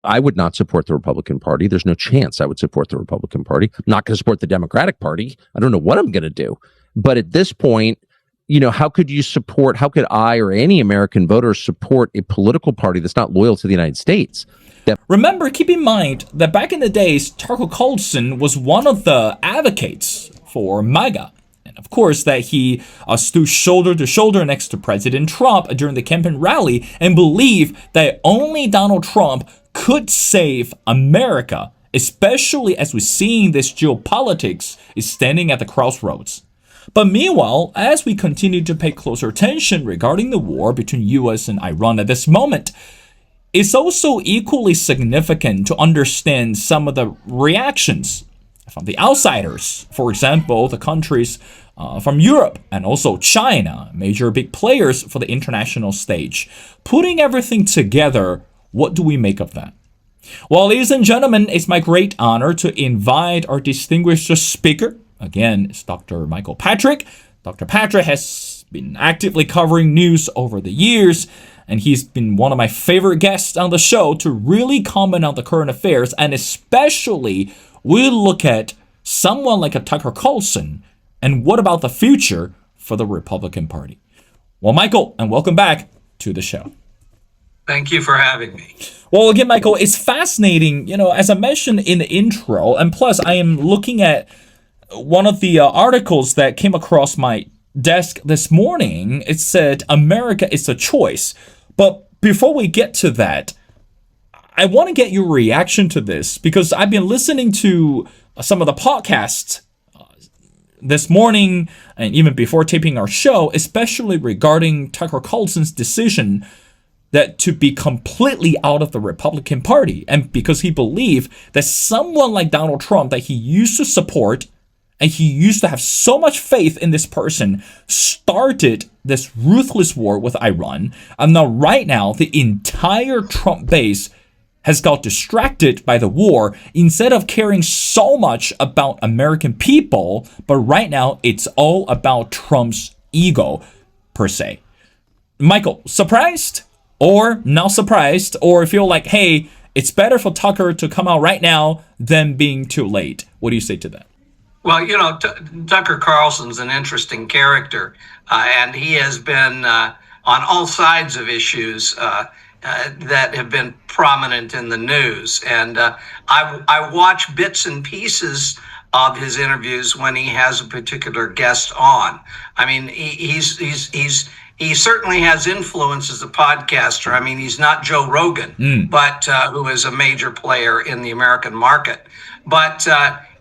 I would not support the Republican Party. There's no chance I would support the Republican Party. I'm not going to support the Democratic Party. I don't know what I'm going to do. But at this point, how could I or any American voter support a political party that's not loyal to the United States? Remember, keep in mind that back in the days, Tucker Carlson was one of the advocates for MAGA. And of course, that he stood shoulder to shoulder next to President Trump during the campaign rally and believed that only Donald Trump could save America, especially as we're seeing this geopolitics is standing at the crossroads. But meanwhile, as we continue to pay closer attention regarding the war between U.S. and Iran at this moment, it's also equally significant to understand some of the reactions from the outsiders. For example, the countries from Europe and also China, major big players for the international stage. Putting everything together, what do we make of that? Well, ladies and gentlemen, it's my great honor to invite our distinguished speaker. Again, it's Dr. Michael Patrick. Dr. Patrick has been actively covering news over the years, and he's been one of my favorite guests on the show to really comment on the current affairs, and especially we'll look at someone like a Tucker Carlson and what about the future for the Republican Party. Well, Michael, and welcome back to the show. Thank you for having me. Well, again, Michael, it's fascinating, as I mentioned in the intro, and plus I am looking at one of the articles that came across my desk this morning. It said, America is a choice. But before we get to that, I want to get your reaction to this because I've been listening to some of the podcasts this morning and even before taping our show, especially regarding Tucker Carlson's decision that to be completely out of the Republican Party. And because he believed that someone like Donald Trump that he used to support and he used to have so much faith in this person started this ruthless war with Iran. And now right now, the entire Trump base has got distracted by the war instead of caring so much about American people. But right now, it's all about Trump's ego, per se. Michael, surprised or not surprised, or feel like, hey, it's better for Tucker to come out right now than being too late? What do you say to that? Well, Tucker Carlson's an interesting character, and he has been on all sides of issues that have been prominent in the news. And I watch bits and pieces of his interviews when he has a particular guest on. I mean, he certainly has influence as a podcaster. I mean, he's not Joe Rogan, but who is a major player in the American market. But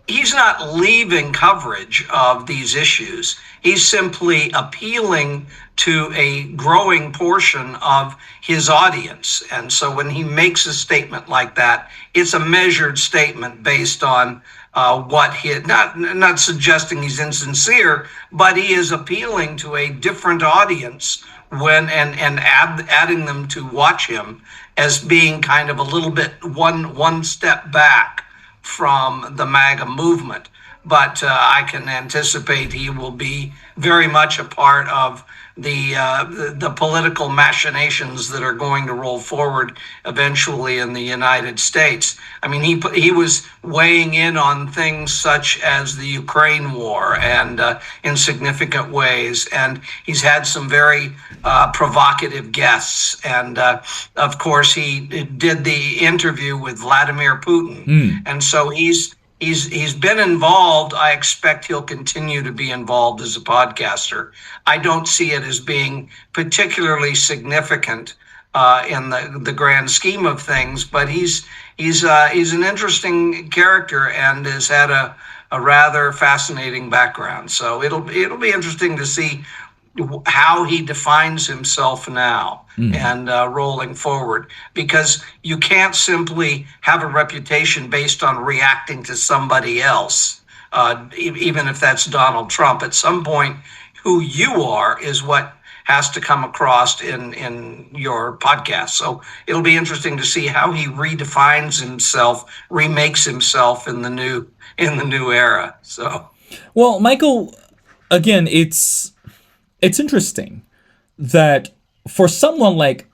he's not leaving coverage of these issues. He's simply appealing to a growing portion of his audience. And so when he makes a statement like that, it's a measured statement based on what he, not suggesting he's insincere, but he is appealing to a different audience adding them to watch him as being kind of a little bit one step back from the MAGA movement. But I can anticipate he will be very much a part of the political machinations that are going to roll forward eventually in the United States. I mean, he was weighing in on things such as the Ukraine war and in significant ways, and he's had some very provocative guests. And of course, he did the interview with Vladimir Putin, and so he's been involved. I expect he'll continue to be involved as a podcaster. I don't see it as being particularly significant in the grand scheme of things, but he's an interesting character and has had a rather fascinating background. So it'll be interesting to see how he defines himself now and rolling forward, because you can't simply have a reputation based on reacting to somebody else, even if that's Donald Trump. At some point, who you are is what has to come across in your podcast. So it'll be interesting to see how he redefines himself, remakes himself in the new era. So, well, Michael, again, it's interesting that for someone like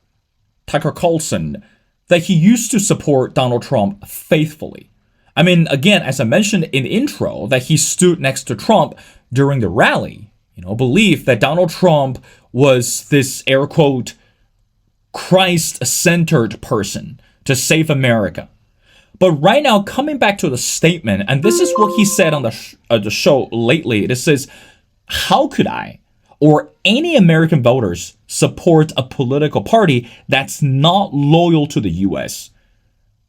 Tucker Carlson, that he used to support Donald Trump faithfully. I mean, again, as I mentioned in the intro, that he stood next to Trump during the rally, believed that Donald Trump was this air quote Christ-centered person to save America. But right now, coming back to the statement, and this is what he said on the show lately, it says, how could I or any American voters support a political party that's not loyal to the U.S.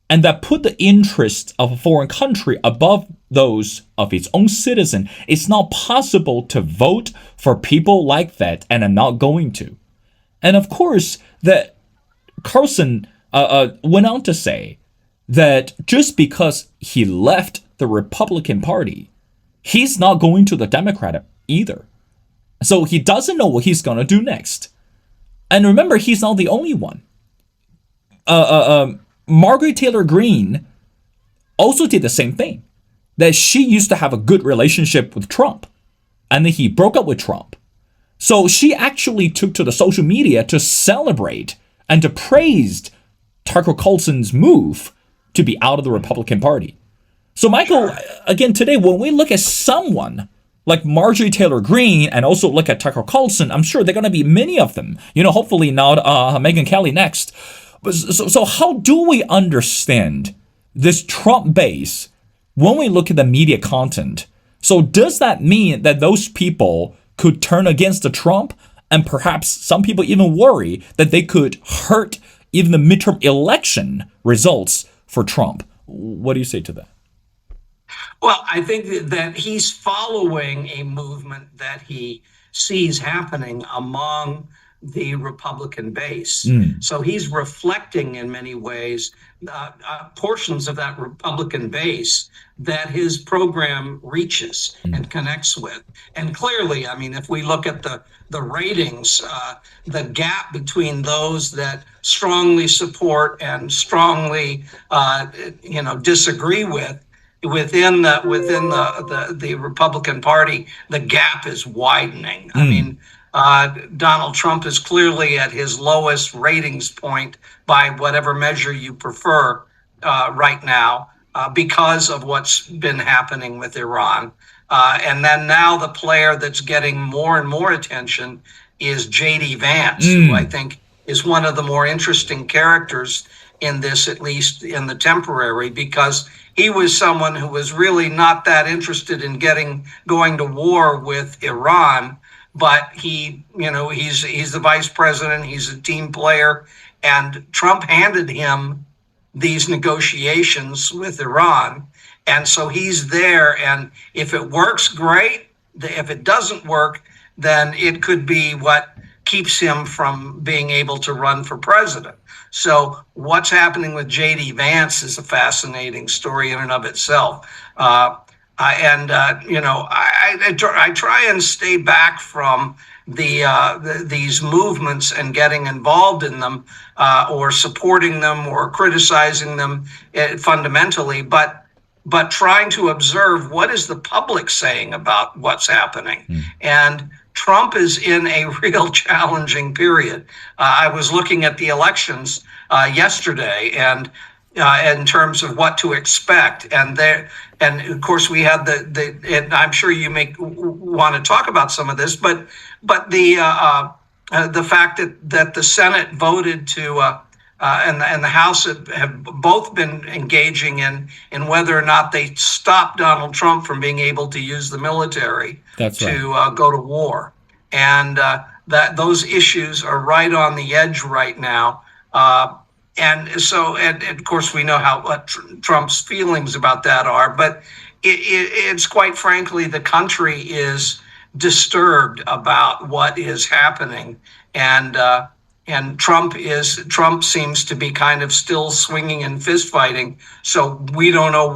and that put the interests of a foreign country above those of its own citizen? It's not possible to vote for people like that, and I'm not going to. And of course, that Carlson went on to say that just because he left the Republican Party, he's not going to the Democrat either. So he doesn't know what he's going to do next. And remember, he's not the only one. Margaret Taylor Greene also did the same thing. That she used to have a good relationship with Trump. And then he broke up with Trump. So she actually took to the social media to celebrate and to praise Tucker Carlson's move to be out of the Republican Party. So Michael, again, today, when we look at someone like Marjorie Taylor Greene and also look at Tucker Carlson, I'm sure there are going to be many of them. Hopefully not Megyn Kelly next. So how do we understand this Trump base when we look at the media content? So does that mean that those people could turn against the Trump, and perhaps some people even worry that they could hurt even the midterm election results for Trump? What do you say to that? Well, I think that he's following a movement that he sees happening among the Republican base. So he's reflecting in many ways portions of that Republican base that his program reaches and connects with. And clearly, I mean, if we look at the ratings, the gap between those that strongly support and strongly, disagree with within the Republican Party, the gap is widening. I mean, Donald Trump is clearly at his lowest ratings point by whatever measure you prefer right now because of what's been happening with Iran. And then now the player that's getting more and more attention is J.D. Vance, who I think is one of the more interesting characters in this, at least in the temporary, because he was someone who was really not that interested in going to war with Iran. But he's the vice president. He's a team player, and Trump handed him these negotiations with Iran, and so he's there. And if it works, great. If it doesn't work, then it could be what keeps him from being able to run for president. So what's happening with J.D. Vance is a fascinating story in and of itself. I try and stay back from these movements and getting involved in them or supporting them or criticizing them fundamentally, but trying to observe what is the public saying about what's happening. And Trump is in a real challenging period. I was looking at the elections yesterday, and in terms of what to expect, and of course we had and I'm sure you may want to talk about some of this, but the fact that the Senate voted to and the House have both been engaging in whether or not they stop Donald Trump from being able to use the military to go to war, and that those issues are right on the edge right now. And of course, we know what Trump's feelings about that are, but it's quite frankly, the country is disturbed about what is happening, and Trump seems to be kind of still swinging and fist fighting. So we don't know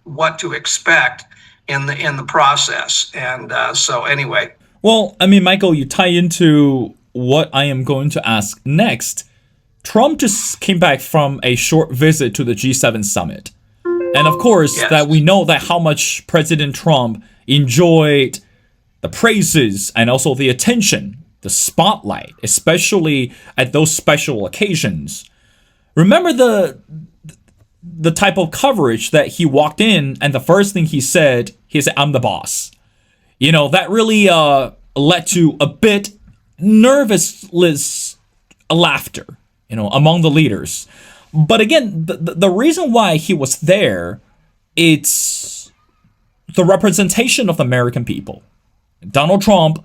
what to expect in the process. And so anyway. Well, I mean, Michael, you tie into what I am going to ask next. Trump just came back from a short visit to the G7 summit. And of course, that we know that how much President Trump enjoyed the praises and also the attention, the spotlight, especially at those special occasions. Remember the type of coverage that he walked in, and the first thing he said, "I'm the boss." That really led to a bit nervous laughter, among the leaders. But again, the reason why he was there, it's the representation of the American people. Donald Trump,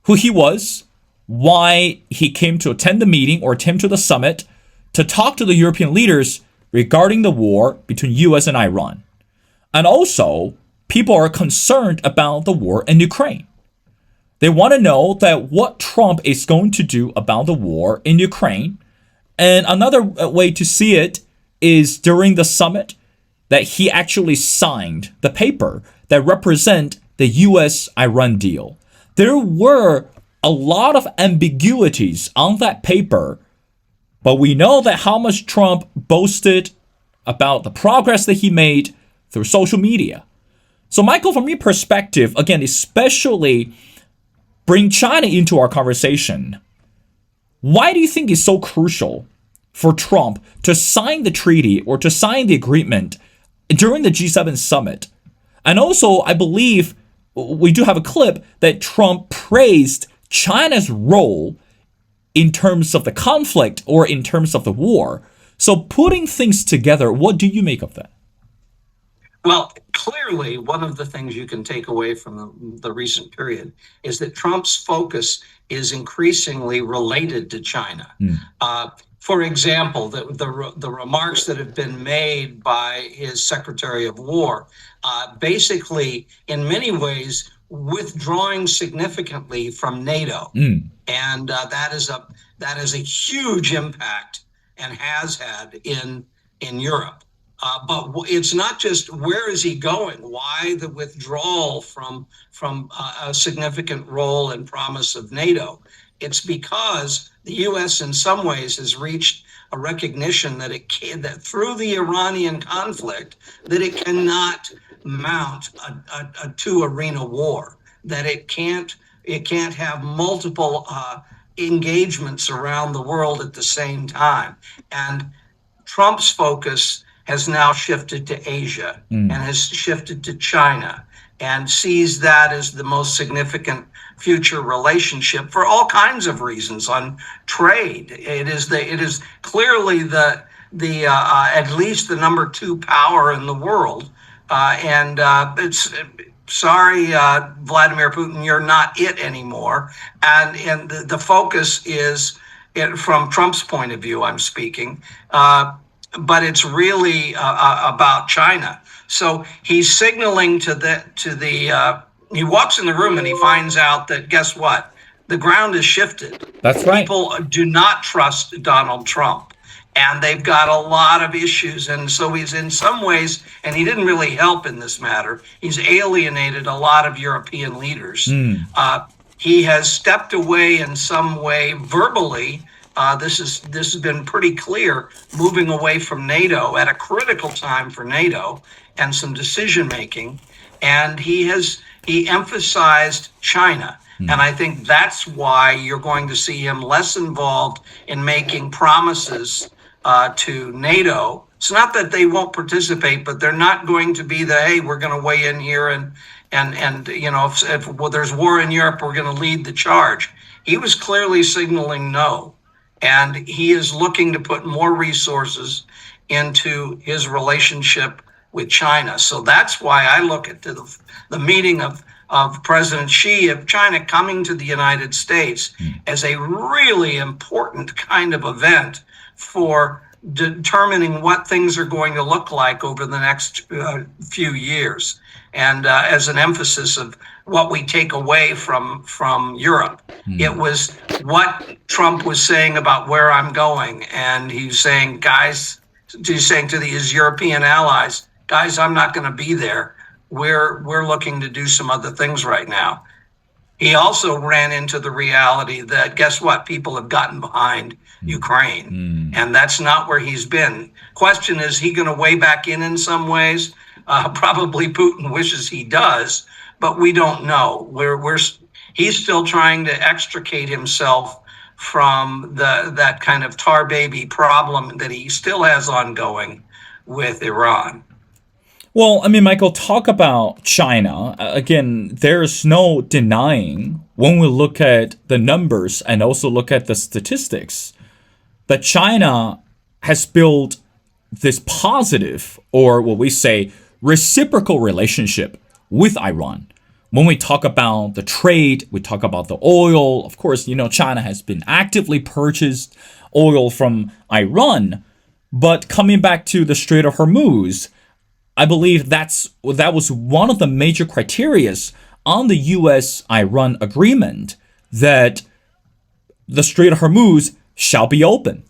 who he was, why he came to attend the meeting or came to the summit to talk to the European leaders regarding the war between U.S. and Iran. And also, people are concerned about the war in Ukraine. They want to know that what Trump is going to do about the war in Ukraine. And another way to see it is during the summit that he actually signed the paper that represent the U.S.-Iran deal. There were a lot of ambiguities on that paper, but we know that how much Trump boasted about the progress that he made through social media. So Michael, from your perspective, again, especially bring China into our conversation, why do you think it's so crucial for Trump to sign the treaty or to sign the agreement during the G7 summit? And also, I believe we do have a clip that Trump praised China's role in terms of the conflict or in terms of the war. So putting things together, what do you make of that? Well, clearly, one of the things you can take away from the recent period is that Trump's focus is increasingly related to China. For example, the remarks that have been made by his Secretary of War, basically, in many ways, withdrawing significantly from NATO, and that is a huge impact and has had in Europe. But it's not just where is he going? Why the withdrawal from a significant role and promise of NATO? It's because the U.S. in some ways has reached a recognition that that through the Iranian conflict that it cannot mount a two-arena war, that it can't have multiple engagements around the world at the same time. And Trump's focus has now shifted to Asia and has shifted to China and sees that as the most significant future relationship for all kinds of reasons on trade. It is clearly the at least the number two power in the world. It's sorry, Vladimir Putin, you're not it anymore. And the focus is, from Trump's point of view, I'm speaking, but it's really about China. So he's signaling he walks in the room and he finds out that, guess what? The ground has shifted. That's right. People do not trust Donald Trump, and they've got a lot of issues. And so he's in some ways, and he didn't really help in this matter, he's alienated a lot of European leaders. He has stepped away in some way verbally. This has been pretty clear, moving away from NATO at a critical time for NATO and some decision making. And he emphasized China. And I think that's why you're going to see him less involved in making promises to NATO. It's not that they won't participate, but they're not going to be hey, we're going to weigh in here and if there's war in Europe, we're going to lead the charge. He was clearly signaling no. And he is looking to put more resources into his relationship with China. So that's why I look at the meeting of President Xi of China coming to the United States as a really important kind of event for determining what things are going to look like over the next few years. And as an emphasis of what we take away from Europe. It was what Trump was saying about where I'm going. And he's saying, he's saying to his European allies, guys, I'm not going to be there. We're looking to do some other things right now. He also ran into the reality that, guess what? People have gotten behind Ukraine. And that's not where he's been. Question is he going to weigh back in some ways? Probably Putin wishes he does, but we don't know. He's still trying to extricate himself from that kind of tar baby problem that he still has ongoing with Iran. Well, I mean, Michael, talk about China. Again, there's no denying when we look at the numbers and also look at the statistics that China has built this positive, or what we say, reciprocal relationship with Iran. When we talk about the trade, we talk about the oil. Of course, China has been actively purchased oil from Iran. But coming back to the Strait of Hormuz, I believe that was one of the major criterias on the U.S.-Iran agreement, that the Strait of Hormuz shall be open.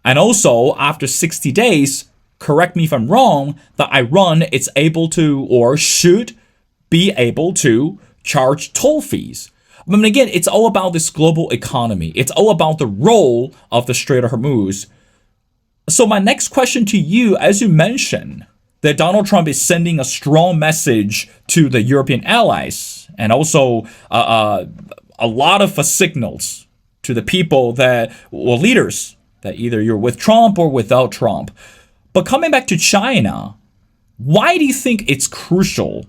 And also, after 60 days, correct me if I'm wrong, that Iran is able to, or should be able to, charge toll fees. But again, it's all about this global economy. It's all about the role of the Strait of Hormuz. So my next question to you, as you mentioned, that Donald Trump is sending a strong message to the European allies, and also a lot of signals to the people that, or leaders, that either you're with Trump or without Trump. But coming back to China, why do you think it's crucial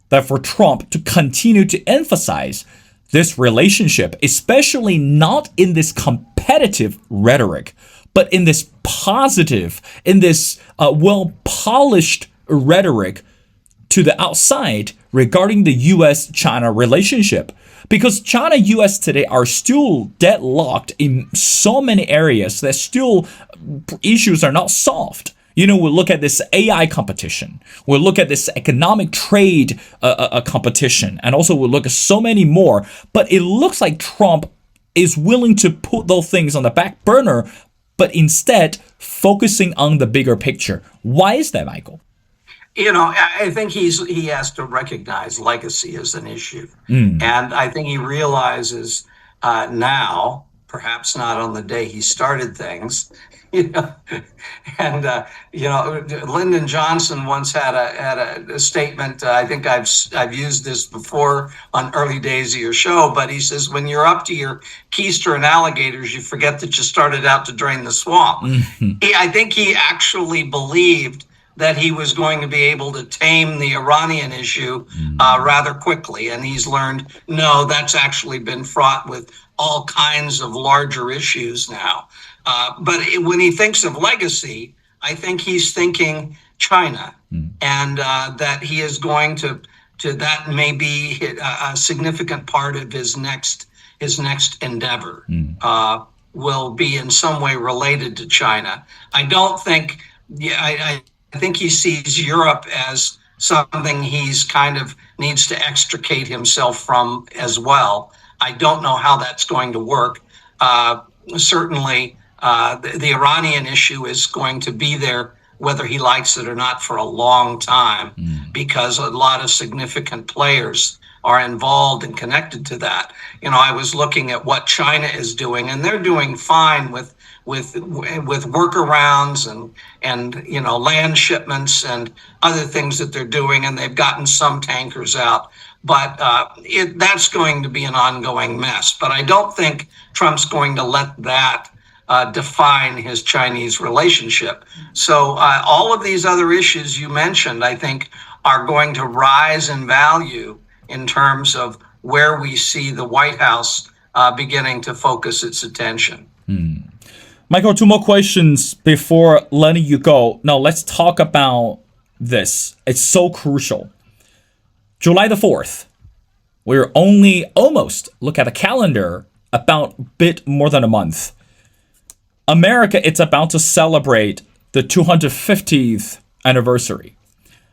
that for Trump to continue to emphasize this relationship, especially not in this competitive rhetoric, but in this positive, in this well-polished rhetoric to the outside regarding the U.S.-China relationship? Because China-U.S. today are still deadlocked in so many areas that still issues are not solved. We look at this AI competition. We look at this economic trade competition. And also we look at so many more. But it looks like Trump is willing to put those things on the back burner, but instead focusing on the bigger picture. Why is that, Michael? I think he has to recognize legacy as an issue. And I think he realizes now, perhaps not on the day he started things, and Lyndon Johnson once had a statement. I think I've used this before on early days of your show, but he says, when you're up to your keister and alligators, you forget that you started out to drain the swamp. I think he actually believed that he was going to be able to tame the Iranian issue rather quickly. And he's learned, no, that's actually been fraught with all kinds of larger issues now. But when he thinks of legacy, I think he's thinking China, and that he is going to that may be a significant part of his next endeavor will be in some way related to China. I don't think, I think he sees Europe as something he's kind of needs to extricate himself from as well. I don't know how that's going to work. Certainly, the Iranian issue is going to be there, whether he likes it or not, for a long time, because a lot of significant players are involved and connected to that. I was looking at what China is doing, and they're doing fine with workarounds and land shipments and other things that they're doing, and they've gotten some tankers out. But that's going to be an ongoing mess. But I don't think Trump's going to let that define his Chinese relationship. So all of these other issues you mentioned, I think, are going to rise in value in terms of where we see the White House beginning to focus its attention. Michael, two more questions before letting you go. Now, let's talk about this. It's so crucial. July the 4th, we're only almost, look at the calendar, about a bit more than a month. America, it's about to celebrate the 250th anniversary.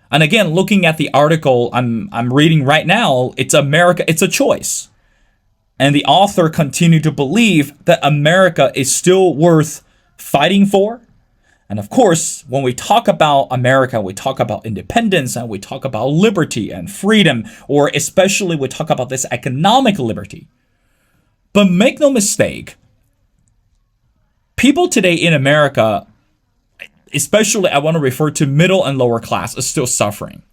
And again, looking at the article I'm reading right now, it's America, it's a choice. And the author continued to believe that America is still worth fighting for. And of course, when we talk about America, we talk about independence and we talk about liberty and freedom, or especially we talk about this economic liberty. But make no mistake, people today in America, especially I want to refer to middle and lower class, is still suffering.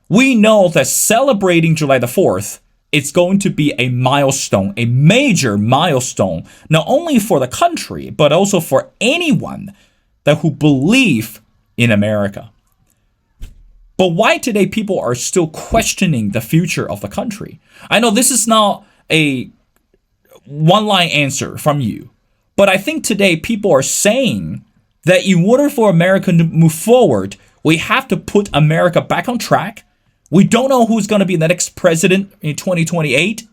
We know that celebrating July the 4th it's going to be a milestone, a major milestone, not only for the country, but also for anyone that who believe in America. But why today people are still questioning the future of the country? I know this is not a one-line answer from you, but I think today people are saying that in order for America to move forward, we have to put America back on track. We don't know who's going to be the next president in 2028,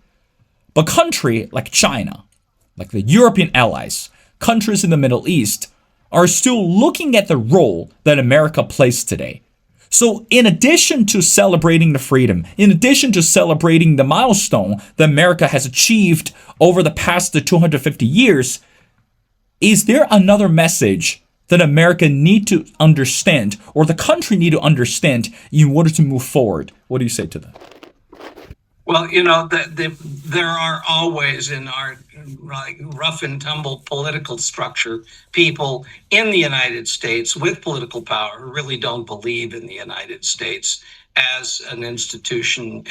but countries like China, like the European allies, countries in the Middle East, are still looking at the role that America plays today. So in addition to celebrating the freedom, in addition to celebrating the milestone that America has achieved over the past 250 years, is there another message that America need to understand, or the country need to understand, in order to move forward? What do you say to that? Well, there are always in our rough and tumble political structure people in the United States with political power who really don't believe in the United States as an institution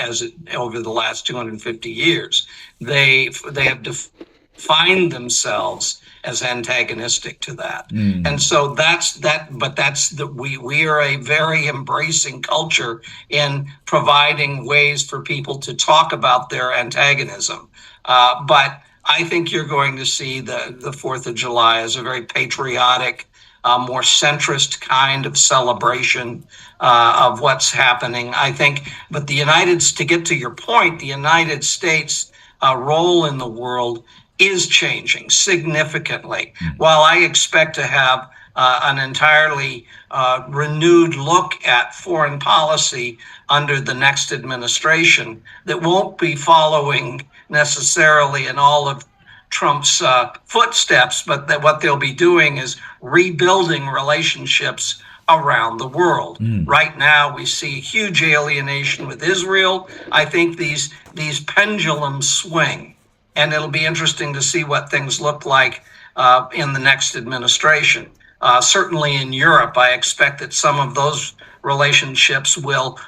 over the last 250 years. They have defined themselves as antagonistic to that. And so we are a very embracing culture in providing ways for people to talk about their antagonism. But I think you're going to see the 4th of July as a very patriotic, more centrist kind of celebration of what's happening. I think, but to get to your point, the United States' role in the world is changing significantly. While I expect to have an entirely renewed look at foreign policy under the next administration that won't be following necessarily in all of Trump's footsteps, but that what they'll be doing is rebuilding relationships around the world. Right now, we see huge alienation with Israel. I think these pendulums swing. And it'll be interesting to see what things look like in the next administration. Certainly in Europe, I expect that some of those relationships will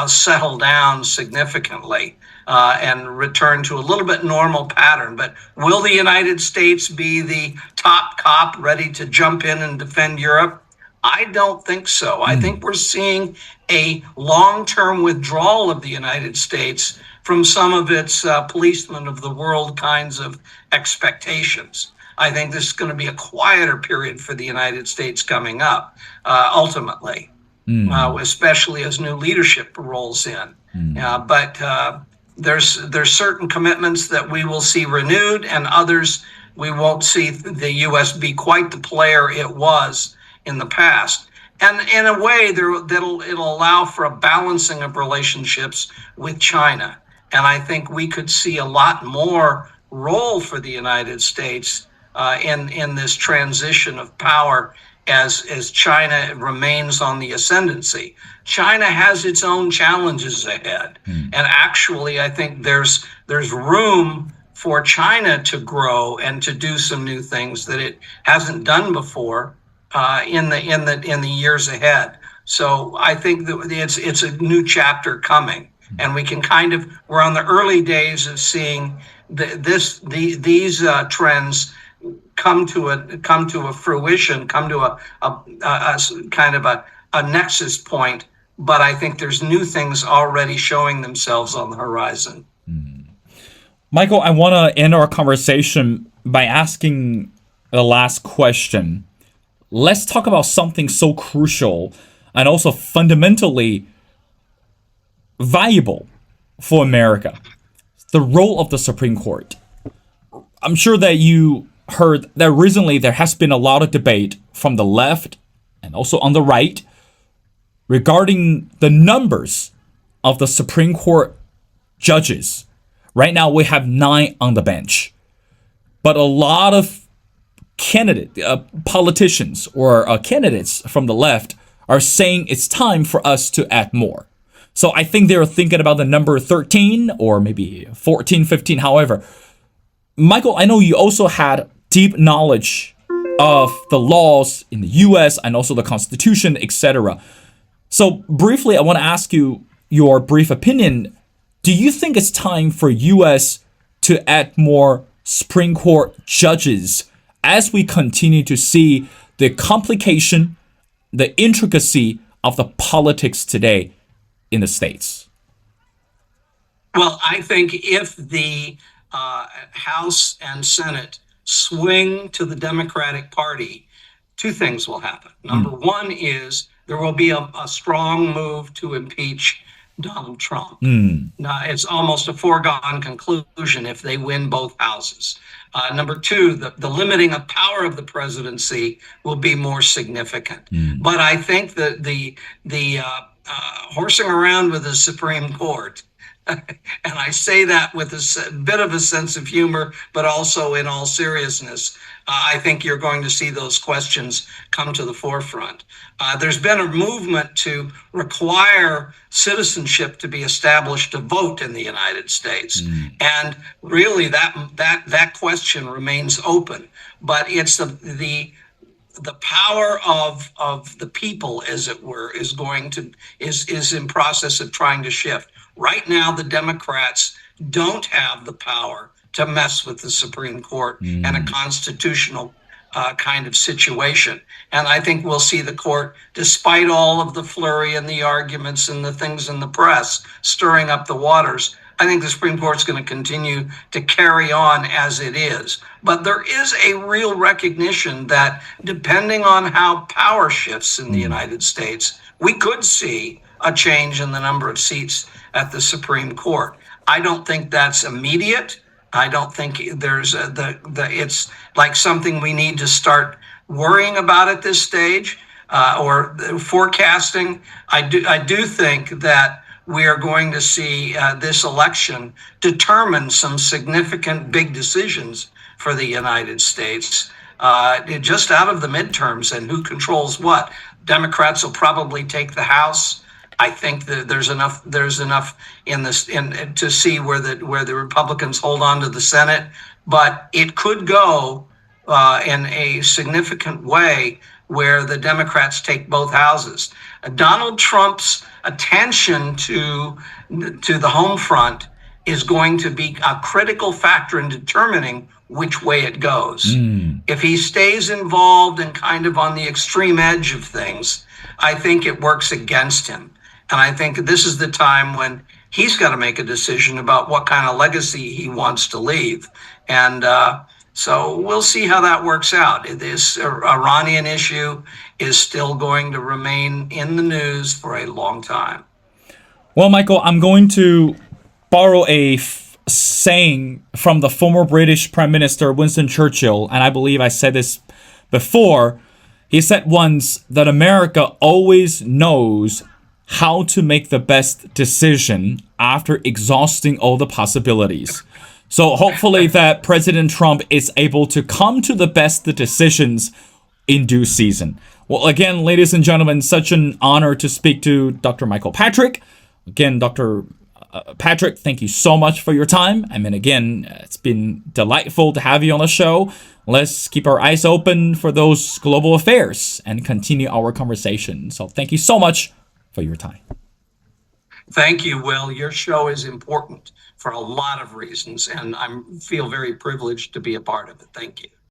settle down significantly and return to a little bit normal pattern. But will the United States be the top cop ready to jump in and defend Europe? I don't think so. I think we're seeing a long-term withdrawal of the United States from some of its policemen of the world kinds of expectations. I think this is going to be a quieter period for the United States coming up, ultimately, especially as new leadership rolls in. But there's certain commitments that we will see renewed, and others we won't see the U.S. be quite the player it was in the past. And in a way, it'll allow for a balancing of relationships with China. And I think we could see a lot more role for the United States in this transition of power as China remains on the ascendancy. China has its own challenges ahead. And actually, I think there's room for China to grow and to do some new things that it hasn't done before in the years ahead. So I think that it's a new chapter coming. And we can we're on the early days of seeing these trends come to a fruition, come to a nexus point. But I think there's new things already showing themselves on the horizon. Michael, I want to end our conversation by asking the last question. Let's talk about something so crucial and also fundamentally valuable for America, the role of the Supreme Court. I'm sure that you heard that recently there has been a lot of debate from the left and also on the right regarding the numbers of the Supreme Court judges. Right now we have 9 on the bench, but a lot of politicians or candidates from the left are saying it's time for us to add more. So I think they're thinking about the number 13 or maybe 14, 15, however. Michael, I know you also had deep knowledge of the laws in the U.S. and also the Constitution, etc. So briefly, I want to ask you your brief opinion. Do you think it's time for U.S. to add more Supreme Court judges as we continue to see the complication, the intricacy of the politics today in the States? Well, I think if the House and Senate swing to the Democratic Party, two things will happen. Number one is there will be a strong move to impeach Donald Trump. Now, it's almost a foregone conclusion if they win both houses. Number two, the limiting of power of the presidency will be more significant. But I think that the horsing around with the Supreme Court, and I say that with a bit of a sense of humor, but also in all seriousness, I think you're going to see those questions come to the forefront. There's been a movement to require citizenship to be established to vote in the United States. And really that question remains open. But it's the power of the people, as it were, is in process of trying to shift. Right now, the Democrats don't have the power to mess with the Supreme Court and a constitutional kind of situation. And I think we'll see the court, despite all of the flurry and the arguments and the things in the press stirring up the waters, I think the Supreme Court's going to continue to carry on as it is. But there is a real recognition that depending on how power shifts in the United States, we could see a change in the number of seats at the Supreme Court. I don't think that's immediate. I don't think there's it's like something we need to start worrying about at this stage or forecasting. I do think that we are going to see this election determine some significant big decisions for the United States, just out of the midterms and who controls what. Democrats will probably take the House. I think that there's enough in this to see where the Republicans hold on to the Senate, but it could go in a significant way where the Democrats take both houses. Donald Trump's attention to the home front is going to be a critical factor in determining which way it goes. If he stays involved and kind of on the extreme edge of things, I think it works against him. And I think this is the time when he's got to make a decision about what kind of legacy he wants to leave. And so we'll see how that works out. This Iranian issue is still going to remain in the news for a long time. Well, Michael, I'm going to borrow a saying from the former British Prime Minister Winston Churchill, and I believe I said this before. He said once that America always knows how to make the best decision after exhausting all the possibilities. So hopefully that President Trump is able to come to the best decisions in due season. Well, again, ladies and gentlemen, such an honor to speak to Dr. Michael Patrick. Again, Dr. Patrick, thank you so much for your time. I mean, again, it's been delightful to have you on the show. Let's keep our eyes open for those global affairs and continue our conversation. So thank you so much for your time. Thank you, Will. Your show is important for a lot of reasons, and I feel very privileged to be a part of it. Thank you.